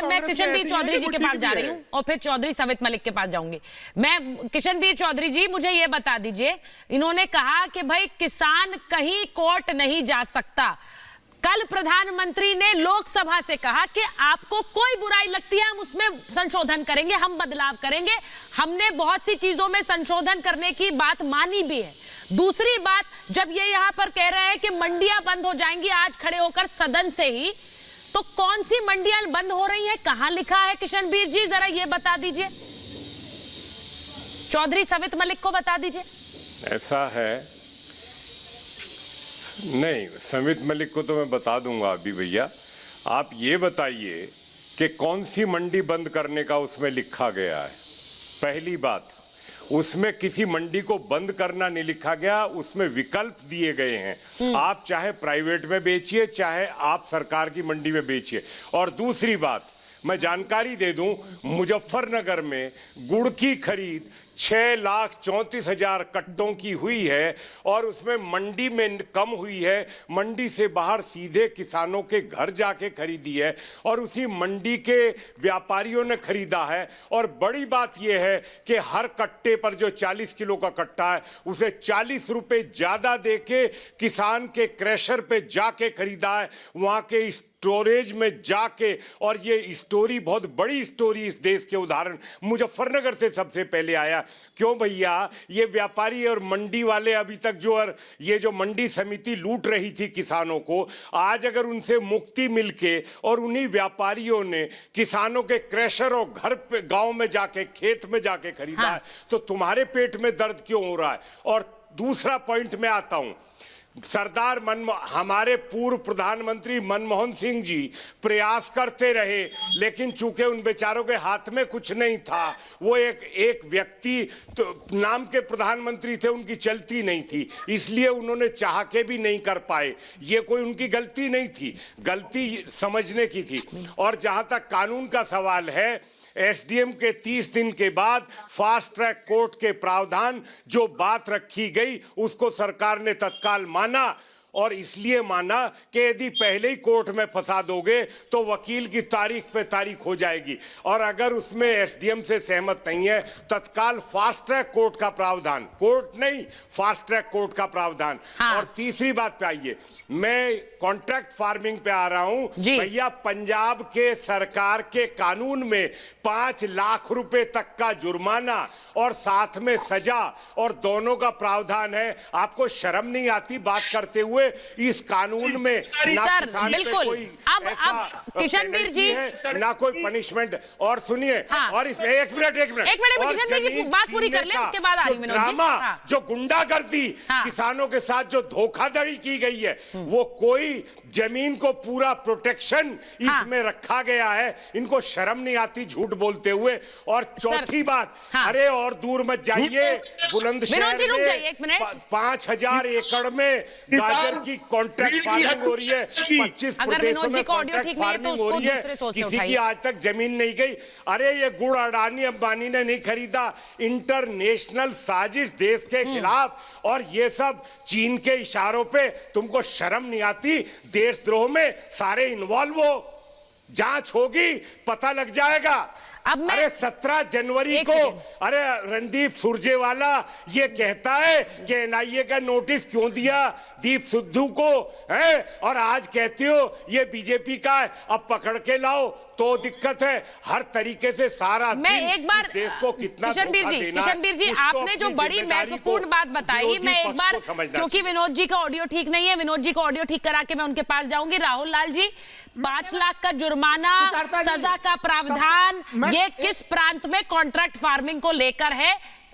मैं किशनवीर चौधरी जी के पास जा रही हूँ और फिर चौधरी सवित मलिक के पास जाऊंगी। मैं किशनवीर चौधरी जी, मुझे ये बता दीजिए, इन्होंने कहा कि भाई किसान कहीं कोर्ट नहीं जा सकता। कल प्रधानमंत्री ने लोकसभा से कहा कि आपको कोई बुराई लगती है हम उसमें संशोधन करेंगे, हम बदलाव करेंगे। हमने बहुत सी चीजों में संशोधन करने की बात मानी भी है। दूसरी बात, जब ये यहां पर कह रहे हैं कि मंडियां बंद हो जाएंगी आज खड़े होकर सदन से ही, तो कौन सी मंडियां बंद हो रही हैं, कहां लिखा है किशनवीर जी, जरा ये बता दीजिए। चौधरी सवित मलिक को बता दीजिए। ऐसा है नहीं, समित मलिक को तो मैं बता दूंगा अभी। भैया आप ये बताइए कि कौन सी मंडी बंद करने का उसमें लिखा गया है। पहली बात, उसमें किसी मंडी को बंद करना नहीं लिखा गया, उसमें विकल्प दिए गए हैं। आप चाहे प्राइवेट में बेचिए, चाहे आप सरकार की मंडी में बेचिए। और दूसरी बात मैं जानकारी दे दूं, मुजफ्फरनगर में गुड़ की खरीद 6,34,000 कट्टों की हुई है और उसमें मंडी में कम हुई है। मंडी से बाहर सीधे किसानों के घर जाके खरीदी है और उसी मंडी के व्यापारियों ने खरीदा है। और बड़ी बात यह है कि हर कट्टे पर जो 40 किलो का कट्टा है उसे 40 रुपए ज्यादा देके किसान के क्रैशर पे जाके खरीदा है, वहां के स्टोरेज में जाके। और ये स्टोरी बहुत बड़ी स्टोरी इस देश के उदाहरण मुजफ्फरनगर से सबसे पहले आया। क्यों भैया, ये व्यापारी और मंडी वाले अभी तक ये जो मंडी समिति लूट रही थी किसानों को, आज अगर उनसे मुक्ति मिलके और उन्हीं व्यापारियों ने किसानों के क्रैशर और घर पे गांव में जाके खेत में जाके खरीदा है, तो तुम्हारे पेट में दर्द क्यों हो रहा है। और दूसरा पॉइंट में आता हूं, हमारे पूर्व प्रधानमंत्री मनमोहन सिंह जी प्रयास करते रहे, लेकिन चूंकि उन बेचारों के हाथ में कुछ नहीं था, वो एक व्यक्ति तो नाम के प्रधानमंत्री थे, उनकी चलती नहीं थी, इसलिए उन्होंने चाह के भी नहीं कर पाए। ये कोई उनकी गलती नहीं थी, गलती समझने की थी। और जहां तक कानून का सवाल है, एसडीएम के 30 दिन के बाद फास्ट ट्रैक कोर्ट के प्रावधान जो बात रखी गई उसको सरकार ने तत्काल माना। और इसलिए माना कि यदि पहले ही कोर्ट में फंसा दोगे तो वकील की तारीख पे तारीख हो जाएगी। और अगर उसमें एसडीएम से सहमत नहीं है, तत्काल फास्ट ट्रैक कोर्ट का प्रावधान, कोर्ट नहीं फास्ट ट्रैक कोर्ट का प्रावधान। और तीसरी बात पे आइए, मैं कॉन्ट्रैक्ट फार्मिंग पे आ रहा हूं भैया। पंजाब के सरकार के कानून में 5 लाख रुपए तक का जुर्माना और साथ में सजा और दोनों का प्रावधान है। आपको शर्म नहीं आती बात करते हुए इस कानून में? सर बिल्कुल, अब किशनवीर जी ना कोई पनिशमेंट। और सुनिए, और इसमें एक मिनट किशनवीर जी बात पूरी कर ले, उसके बाद आ रही हूं विनोद जी। जो गुंडागर्दी किसानों के साथ जो धोखाधड़ी की गई है, वो कोई जमीन को पूरा प्रोटेक्शन इसमें रखा गया है, इनको शर्म नहीं आती झूठ बोलते हुए। और चौथी बात, अरे और दूर मत जाइए, बुलंदशहर में 5,000 एकड़ में गाजर की कॉन्ट्रैक्ट फार्मिंग हो रही है, 25 प्रदेशों में कॉन्ट्रैक्ट फार्मिंग हो रही है, किसी की आज तक जमीन नहीं गई। अरे ये गुड़ अडानी अंबानी ने नहीं खरीदा, इंटरनेशनल साजिश देश के खिलाफ। और ये सब चीन के इशारों पे तुमको शर्म नहीं आती? देशद्रोह में सारे इन्वॉल्व हो, जांच होगी, पता लग जाएगा। अरे 17 जनवरी को अरे रणदीप सुरजेवाला ये कहता है कि एनआईए का नोटिस क्यों दिया दीप सिद्धू को है, और आज कहते हो ये बीजेपी का है, अब पकड़ के लाओ तो दिक्कत है। हर तरीके से सारा मैं एक बार देश को कितना किशनवीर जी आपने जो बड़ी महत्वपूर्ण बात बताई, मैं एक बार, क्योंकि विनोद जी का ऑडियो ठीक नहीं है, विनोद जी को ऑडियो ठीक करा के मैं उनके पास जाऊंगी। राहुल लाल जी, 5 लाख का जुर्माना, सजा का प्रावधान, ये किस प्रांत में कॉन्ट्रैक्ट फार्मिंग को लेकर है?